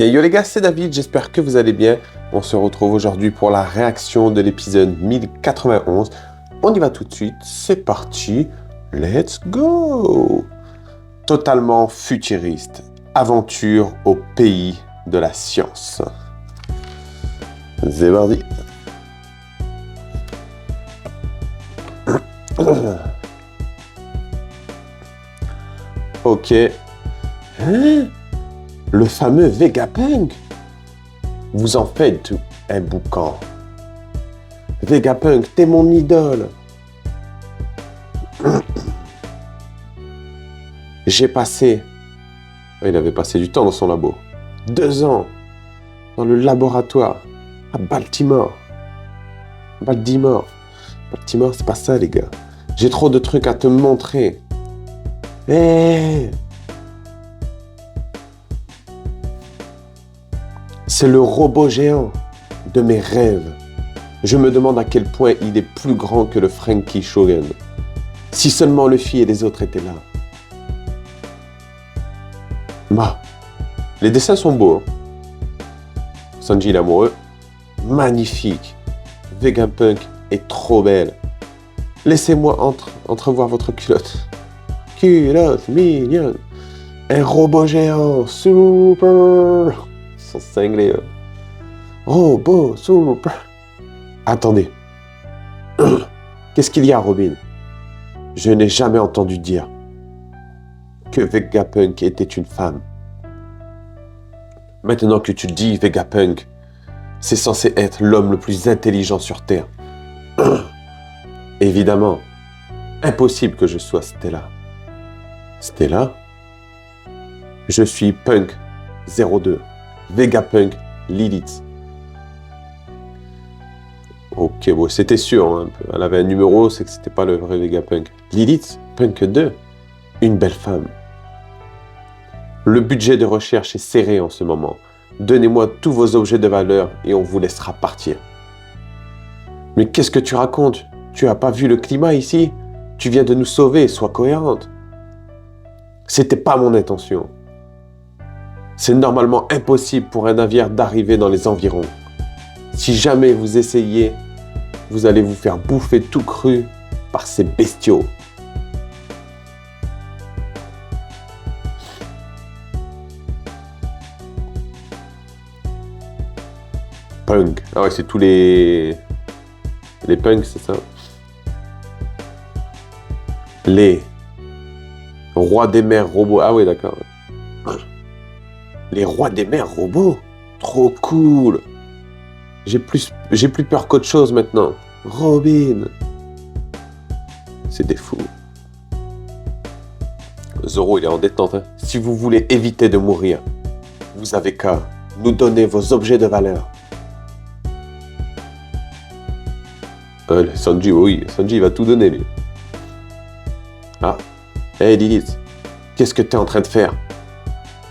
Eh bien, yo les gars, c'est David, j'espère que vous allez bien. On se retrouve aujourd'hui pour la réaction de l'épisode 1091. On y va tout de suite, c'est parti, let's go! Totalement futuriste, aventure au pays de la science. C'est parti. Ok. Hein? Le fameux Vegapunk. Vous en faites un boucan. Vegapunk, t'es mon idole. J'ai passé... Il avait passé du temps dans son labo. 2 ans dans le laboratoire à Baltimore. Baltimore, c'est pas ça, les gars. J'ai trop de trucs à te montrer. Hey! C'est le robot géant de mes rêves. Je me demande à quel point il est plus grand que le Frankie Shogun. Si seulement Luffy et les autres étaient là. Bah, les dessins sont beaux. Hein. Sanji l'amoureux, magnifique. Vegapunk est trop belle. Laissez-moi entrevoir votre culotte. Culotte mignonne. Un robot géant super. Ils sont cinglés. Hein. Robot super. Attendez. Qu'est-ce qu'il y a, Robin? Je n'ai jamais entendu dire que Vegapunk était une femme. Maintenant que tu le dis, Vegapunk, c'est censé être l'homme le plus intelligent sur Terre. Évidemment, impossible que je sois Stella. Stella? Je suis Punk 02, Vegapunk Lilith. Ok, bon, c'était sûr, hein. Elle avait un numéro, c'est que c'était pas le vrai Vegapunk. Lilith, Punk 2, une belle femme. Le budget de recherche est serré en ce moment. Donnez-moi tous vos objets de valeur et on vous laissera partir. Mais qu'est-ce que tu racontes? Tu as pas vu le climat ici? Tu viens de nous sauver, sois cohérente. C'était pas mon intention. C'est normalement impossible pour un navire d'arriver dans les environs. Si jamais vous essayez, vous allez vous faire bouffer tout cru par ces bestiaux. Punk. Ah ouais, c'est tous les punks, c'est ça? Les rois des mers robots. Ah ouais, d'accord. Les rois des mers robots? Trop cool. J'ai plus peur qu'autre chose maintenant. Robin. C'est des fous. Zoro, il est en détente. Hein. Si vous voulez éviter de mourir, vous avez qu'à nous donner vos objets de valeur. Sanji, oui, Sanji va tout donner, lui. Ah, hé Lilith, qu'est-ce que t'es en train de faire?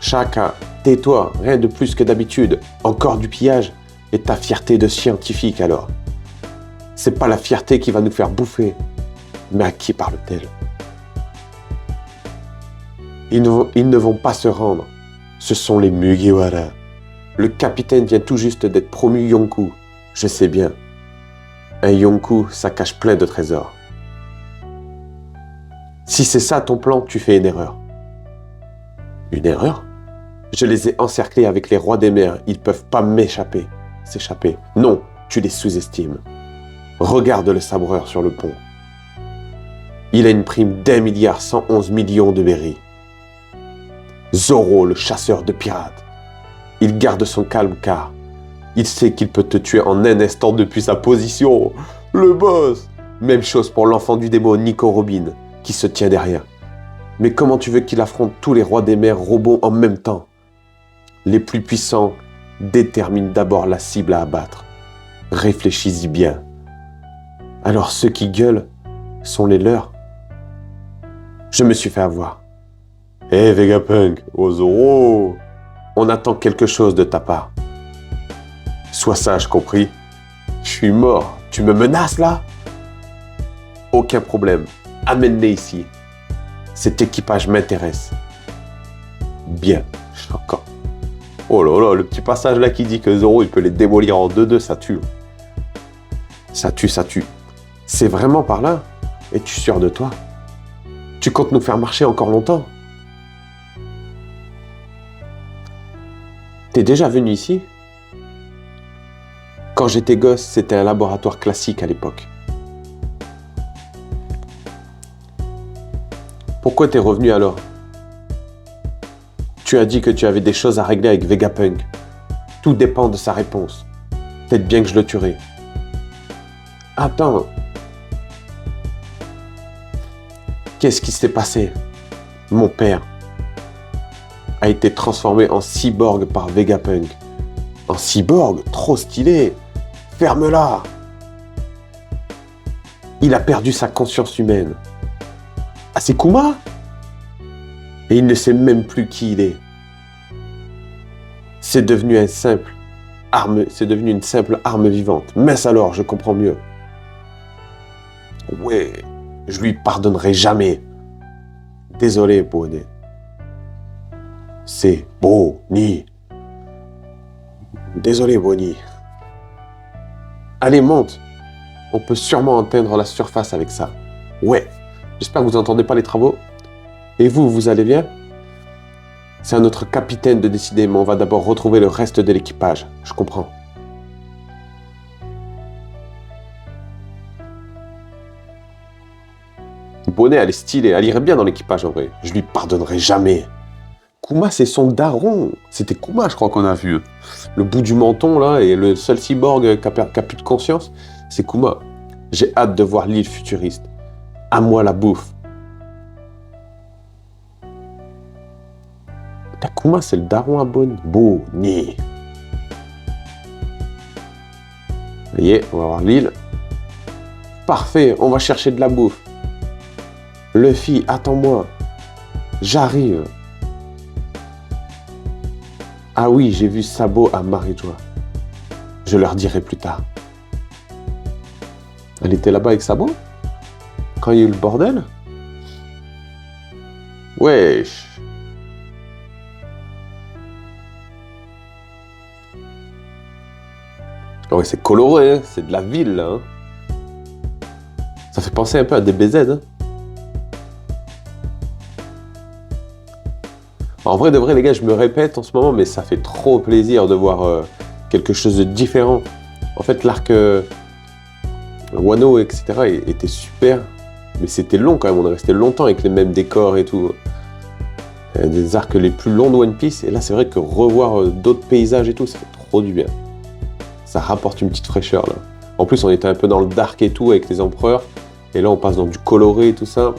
Shaka, tais-toi, rien de plus que d'habitude. Encore du pillage et ta fierté de scientifique alors. C'est pas la fierté qui va nous faire bouffer. Mais à qui parle-t-elle? Ils ne vont pas se rendre. Ce sont les Mugiwara. Le capitaine vient tout juste d'être promu Yonkou. Je sais bien. Un Yonkou, ça cache plein de trésors. Si c'est ça ton plan, tu fais une erreur. Une erreur? Je les ai encerclés avec les rois des mers. Ils peuvent pas s'échapper. Non, tu les sous-estimes. Regarde le sabreur sur le pont. Il a une prime d'1,111 milliard de berries. Zoro, le chasseur de pirates. Il garde son calme car il sait qu'il peut te tuer en un instant depuis sa position. Le boss. Même chose pour l'enfant du démon Nico Robin, qui se tient derrière. Mais comment tu veux qu'il affronte tous les rois des mers robots en même temps? Les plus puissants déterminent d'abord la cible à abattre. Réfléchis-y bien. Alors ceux qui gueulent sont les leurs. Je me suis fait avoir. Hé Vegapunk, oh Zoro, on attend quelque chose de ta part. Sois sage, compris? Je suis mort. Tu me menaces là? Aucun problème. Amène-les ici. Cet équipage m'intéresse. Bien. Encore. Oh là là, le petit passage là qui dit que Zoro, il peut les démolir en 2-2, ça tue. Ça tue, ça tue. C'est vraiment par là? Es-tu sûr de toi? Tu comptes nous faire marcher encore longtemps? T'es déjà venu ici? Quand j'étais gosse, c'était un laboratoire classique à l'époque. Pourquoi t'es revenu alors? Tu as dit que tu avais des choses à régler avec Vegapunk. Tout dépend de sa réponse. Peut-être bien que je le tuerai. Attends. Qu'est-ce qui s'est passé? Mon père a été transformé en cyborg par Vegapunk. En cyborg? Trop stylé! Ferme-la! Il a perdu sa conscience humaine. Ah, c'est Kuma? Et il ne sait même plus qui il est. C'est devenu une simple arme vivante. Mince alors, je comprends mieux. Ouais, je lui pardonnerai jamais. Désolé, Bonnet. C'est Bonnie. Désolé, Bonnie. Allez, monte. On peut sûrement atteindre la surface avec ça. Ouais. J'espère que vous n'entendez pas les travaux. Et vous, vous allez bien? C'est à notre capitaine de décider, mais on va d'abord retrouver le reste de l'équipage. Je comprends. Bonnet, elle est stylée. Elle irait bien dans l'équipage en vrai. Je lui pardonnerai jamais. Kuma, c'est son daron. C'était Kuma, je crois qu'on a vu. Le bout du menton, là, et le seul cyborg qui a plus de conscience, c'est Kuma. J'ai hâte de voir l'île futuriste. À moi la bouffe. Kuma, c'est le daron à Bonnie. Ça y est, on va voir l'île. Parfait, on va chercher de la bouffe. Luffy, attends-moi. J'arrive. Ah oui, j'ai vu Sabo à Marijoa. Je leur dirai plus tard. Elle était là-bas avec Sabo? Quand il y a eu le bordel? Wesh. Oh ouais, c'est coloré, hein. C'est de la ville, là. Hein. Ça fait penser un peu à DBZ. Hein. En vrai de vrai, les gars, je me répète en ce moment, mais ça fait trop plaisir de voir quelque chose de différent. En fait, l'arc Wano, etc. était super, mais c'était long quand même. On est resté longtemps avec les mêmes décors et tout. Des arcs les plus longs de One Piece. Et là, c'est vrai que revoir d'autres paysages et tout, ça fait trop du bien. Ça rapporte une petite fraîcheur, là. En plus, on était un peu dans le dark et tout, avec les empereurs. Et là, on passe dans du coloré et tout ça.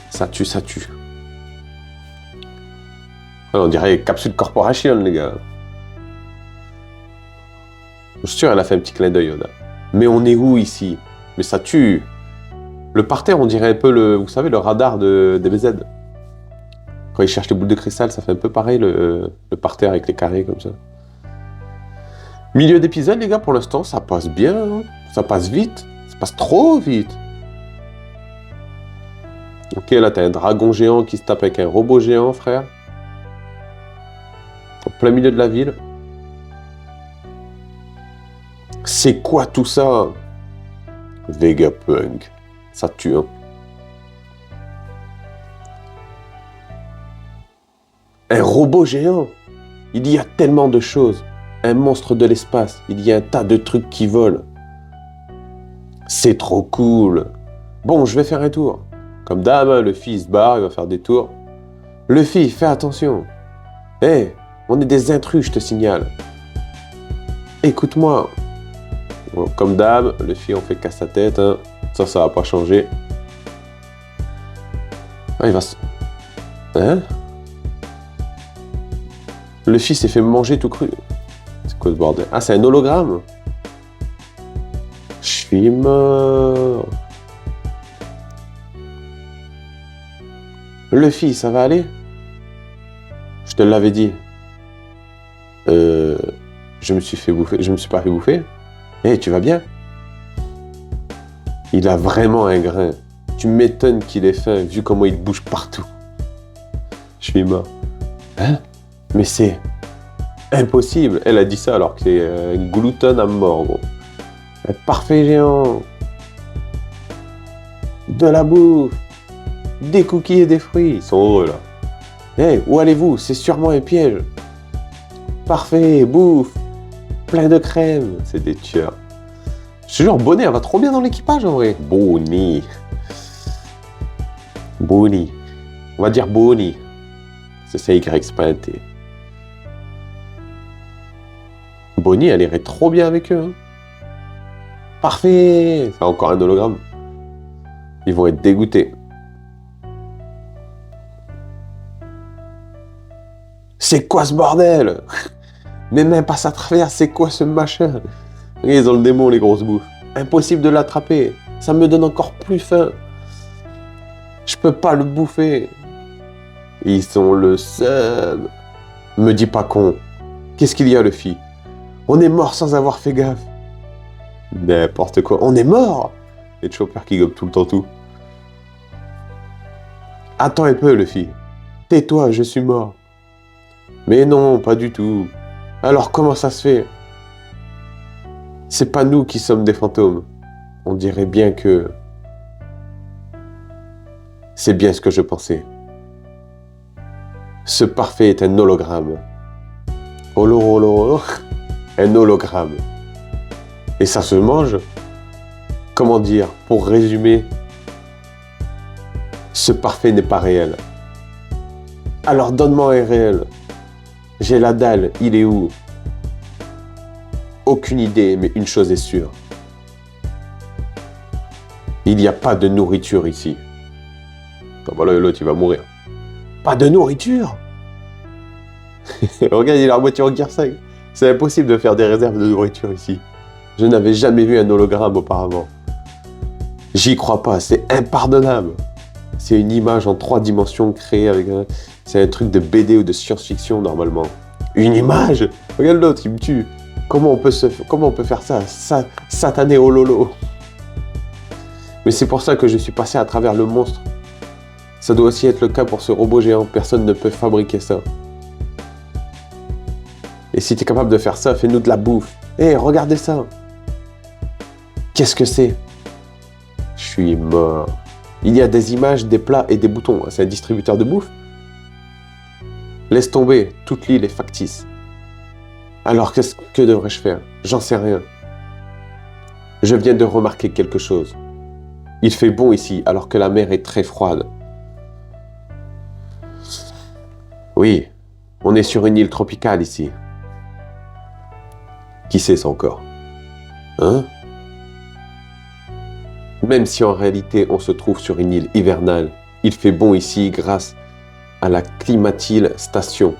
Ça tue, ça tue. On dirait Capsule Corporation, les gars. Je suis sûr, elle a fait un petit clin d'œil, Yoda. Mais on est où, ici? Mais ça tue. Le parterre, on dirait un peu le... Vous savez, le radar de DBZ. Quand ils cherchent les boules de cristal, ça fait un peu pareil, le parterre avec les carrés, comme ça. Milieu d'épisode, les gars, pour l'instant, ça passe bien. Hein. Ça passe vite. Ça passe trop vite. Ok, là, t'as un dragon géant qui se tape avec un robot géant, frère. En plein milieu de la ville. C'est quoi tout ça? Vegapunk. Ça tue, hein. Un robot géant. Il y a tellement de choses. Un monstre de l'espace. Il y a un tas de trucs qui volent. C'est trop cool. Bon, je vais faire un tour. Comme d'hab, Luffy se barre, il va faire des tours. Luffy, fais attention. Hé, hey, on est des intrus, je te signale. Écoute-moi. Bon, comme d'hab, Luffy, on fait casse sa tête. Hein. Ça va pas changer. Ah, il va se... Hein? Luffy s'est fait manger tout cru. C'est quoi ce bordel? Ah, c'est un hologramme. Je suis mort. Luffy, ça va aller? Je te l'avais dit. Je me suis fait bouffer. Je me suis pas fait bouffer. Hé, tu vas bien? Il a vraiment un grain. Tu m'étonnes qu'il ait faim, vu comment il bouge partout. Je suis mort. Hein? Mais c'est... Impossible. Elle a dit ça alors que c'est un gluten à mort, gros. Un parfait géant. De la bouffe. Des cookies et des fruits. Ils sont heureux, là. Hey, où allez-vous? C'est sûrement un piège. Parfait, bouffe. Plein de crème. C'est des tueurs. Je te jure, Bonnie, elle va trop bien dans l'équipage, en vrai. Bonnie. Bonnie. On va dire Bonnie. C'est Y, c'est pas un T. Bonnie, elle irait trop bien avec eux. Hein. Parfait. C'est encore un hologramme. Ils vont être dégoûtés. C'est quoi ce bordel? Mes mains passent à travers, c'est quoi ce machin? Ils ont le démon, les grosses bouffes. Impossible de l'attraper. Ça me donne encore plus faim. Je peux pas le bouffer. Ils sont le seul. Me dis pas con. Qu'est-ce qu'il y a, Luffy? On est mort sans avoir fait gaffe. N'importe quoi. On est mort. Et Chopper qui gobe tout le temps tout. Attends un peu, Luffy. Tais-toi, je suis mort. Mais non, pas du tout. Alors comment ça se fait? C'est pas nous qui sommes des fantômes. On dirait bien que... C'est bien ce que je pensais. Ce parfait est un hologramme. Un hologramme. Et ça se mange? Comment dire? Pour résumer, ce parfait n'est pas réel. Alors donne-moi un réel. J'ai la dalle, il est où? Aucune idée, mais une chose est sûre. Il n'y a pas de nourriture ici. Voilà, l'autre, il va mourir. Pas de nourriture? Regarde, il a la moitié en Gear 5. C'est impossible de faire des réserves de nourriture ici. Je n'avais jamais vu un hologramme auparavant. J'y crois pas, c'est impardonnable. C'est une image en 3 dimensions créée avec... C'est un truc de BD ou de science-fiction, normalement. Une image? Regarde l'autre, il me tue. Comment on peut faire ça? Satané ololo. Mais c'est pour ça que je suis passé à travers le monstre. Ça doit aussi être le cas pour ce robot géant. Personne ne peut fabriquer ça. Et si tu es capable de faire ça, fais-nous de la bouffe. Hé, regardez ça. Qu'est-ce que c'est? Je suis mort. Il y a des images, des plats et des boutons. C'est un distributeur de bouffe? Laisse tomber, toute l'île est factice. Alors que devrais-je faire? J'en sais rien. Je viens de remarquer quelque chose. Il fait bon ici, alors que la mer est très froide. Oui, on est sur une île tropicale ici. Qui sait ça encore? Hein? Même si en réalité on se trouve sur une île hivernale, il fait bon ici grâce à la Climatil Station.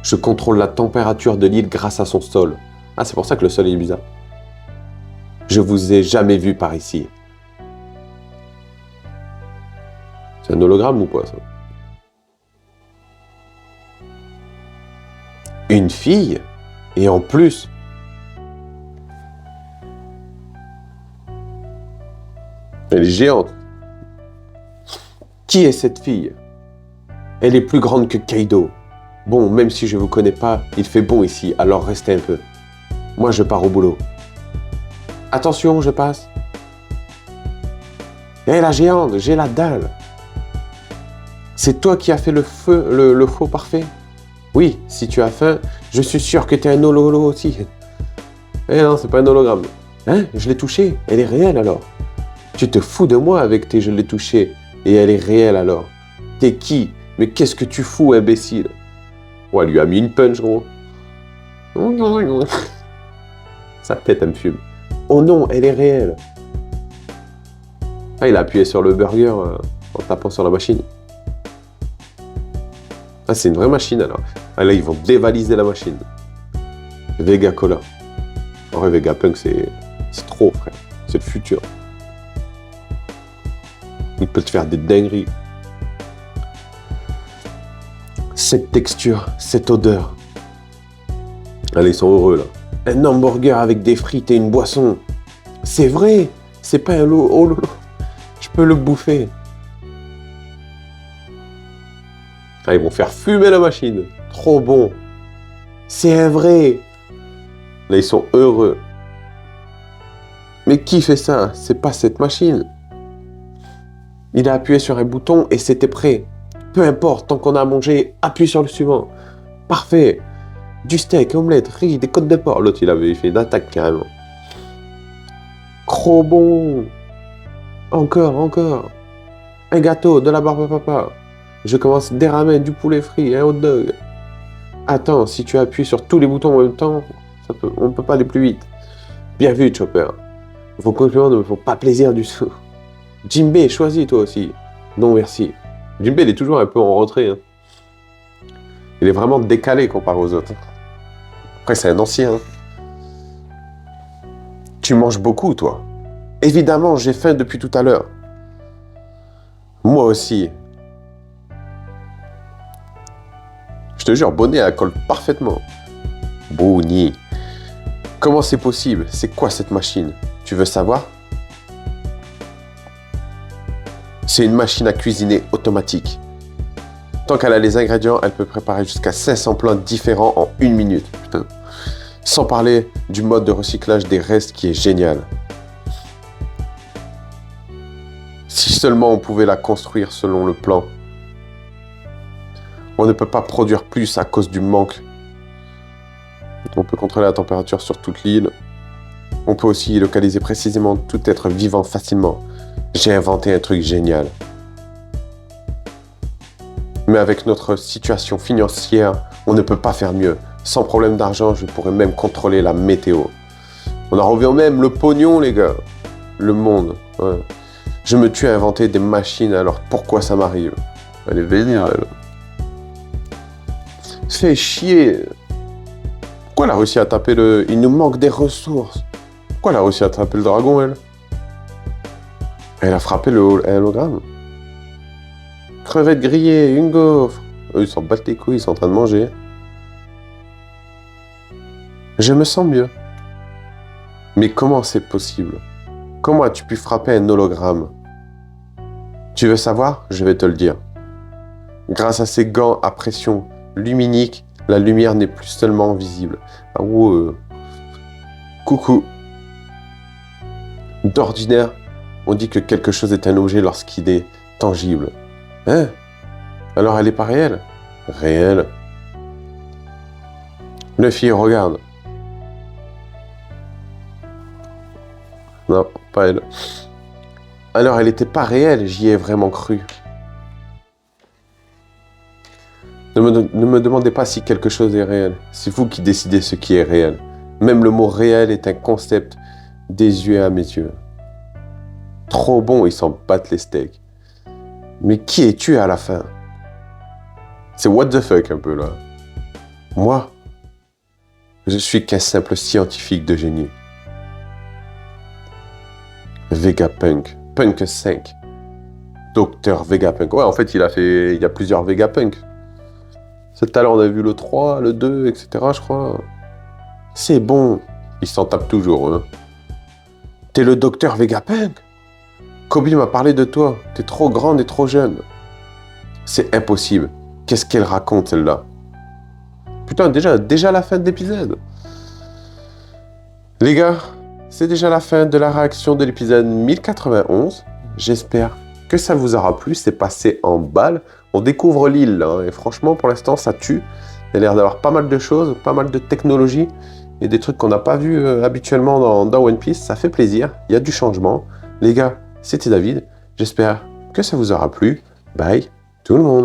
Je contrôle la température de l'île grâce à son sol. Ah, c'est pour ça que le sol est bizarre. Je vous ai jamais vu par ici. C'est un hologramme ou quoi, ça? Une fille? Et en plus... Elle est géante. Qui est cette fille? Elle est plus grande que Kaido. Bon, même si je vous connais pas, il fait bon ici, alors restez un peu. Moi, je pars au boulot. Attention, je passe. Hé, la géante, j'ai la dalle. C'est toi qui as fait le faux parfait? Oui, si tu as faim, je suis sûr que tu es un hololo aussi. Eh non, c'est pas un hologramme. Hein? Je l'ai touché, elle est réelle alors. Tu te fous de moi avec tes je l'ai touché, et elle est réelle alors. T'es qui? Mais qu'est-ce que tu fous, imbécile? Ouais, elle lui a mis une punch, gros. Sa tête, elle me fume. Oh non, elle est réelle. Ah, il a appuyé sur le burger en tapant sur la machine. Ah, c'est une vraie machine, alors. Ah, là, ils vont dévaliser la machine. Vega Cola. En vrai, Vegapunk, c'est trop, frère. C'est le futur. Il peut te faire des dingueries. Cette texture, cette odeur. Allez, ils sont heureux, là. Un hamburger avec des frites et une boisson. C'est vrai. C'est pas un lot. Oh, lolo. Je peux le bouffer. Ah, ils vont faire fumer la machine. Trop bon. C'est vrai. Là, ils sont heureux. Mais qui fait ça? C'est pas cette machine. Il a appuyé sur un bouton et c'était prêt. Peu importe, tant qu'on a mangé, appuie sur le suivant. Parfait. Du steak, omelette, riz, des côtes de porc. L'autre, il avait fait une attaque carrément. Trop bon. Encore. Un gâteau, de la barbe à papa. Je commence des ramen, du poulet frit, un hot dog. Attends, si tu appuies sur tous les boutons en même temps, on ne peut pas aller plus vite. Bien vu, Chopper. Vos compliments ne me font pas plaisir du tout. Jinbei, choisis toi aussi. Non, merci. Jinbei, il est toujours un peu en retrait. Hein. Il est vraiment décalé comparé aux autres. Après, c'est un ancien. Hein. Tu manges beaucoup, toi. Évidemment, j'ai faim depuis tout à l'heure. Moi aussi. Je te jure, Bonnet, elle colle parfaitement. Bonnie. Comment c'est possible? C'est quoi cette machine? Tu veux savoir? C'est une machine à cuisiner automatique. Tant qu'elle a les ingrédients, elle peut préparer jusqu'à 500 plats différents en 1 minute. Putain. Sans parler du mode de recyclage des restes qui est génial. Si seulement on pouvait la construire selon le plan. On ne peut pas produire plus à cause du manque. On peut contrôler la température sur toute l'île. On peut aussi localiser précisément tout être vivant facilement. J'ai inventé un truc génial. Mais avec notre situation financière, on ne peut pas faire mieux. Sans problème d'argent, je pourrais même contrôler la météo. On en revient même le pognon, les gars. Le monde. Ouais. Je me tue à inventer des machines, alors pourquoi ça m'arrive? Elle est vénère, elle. Fais chier. Pourquoi elle a réussi à taper le... Il nous manque des ressources. Pourquoi elle a réussi à taper le dragon, elle? Elle a frappé le hologramme. Crevettes grillées, une gaufre. Eux, ils s'en battent les couilles, ils sont en train de manger. Je me sens mieux. Mais comment c'est possible? Comment as-tu pu frapper un hologramme? Tu veux savoir? Je vais te le dire. Grâce à ces gants à pression luminique, la lumière n'est plus seulement visible. Ah ouais. Coucou. D'ordinaire, on dit que quelque chose est un objet lorsqu'il est tangible. Hein? Alors elle n'est pas réelle? Réelle. Le fille, regarde. Non, pas elle. Alors elle n'était pas réelle, j'y ai vraiment cru. Ne me demandez pas si quelque chose est réel. C'est vous qui décidez ce qui est réel. Même le mot réel est un concept désuet à mes yeux. Trop bon, ils s'en battent les steaks. Mais qui es-tu à la fin? C'est what the fuck un peu là. Moi, je suis qu'un simple scientifique de génie. Vegapunk. Punk 5. Docteur Vegapunk. Ouais, en fait, il y a plusieurs Vegapunk. Tout à l'heure, on a vu le 3, le 2, etc., je crois. C'est bon. Ils s'en tapent toujours, hein. T'es le docteur Vegapunk? Kobe m'a parlé de toi. T'es trop grande et trop jeune. C'est impossible. Qu'est-ce qu'elle raconte, celle-là? Putain, déjà la fin de l'épisode. Les gars, c'est déjà la fin de la réaction de l'épisode 1091. J'espère que ça vous aura plu. C'est passé en balle. On découvre l'île, là, et franchement, pour l'instant, ça tue. Il y a l'air d'avoir pas mal de choses, pas mal de technologies, et des trucs qu'on n'a pas vus habituellement dans One Piece. Ça fait plaisir, il y a du changement. Les gars, c'était David. J'espère que ça vous aura plu. Bye, tout le monde.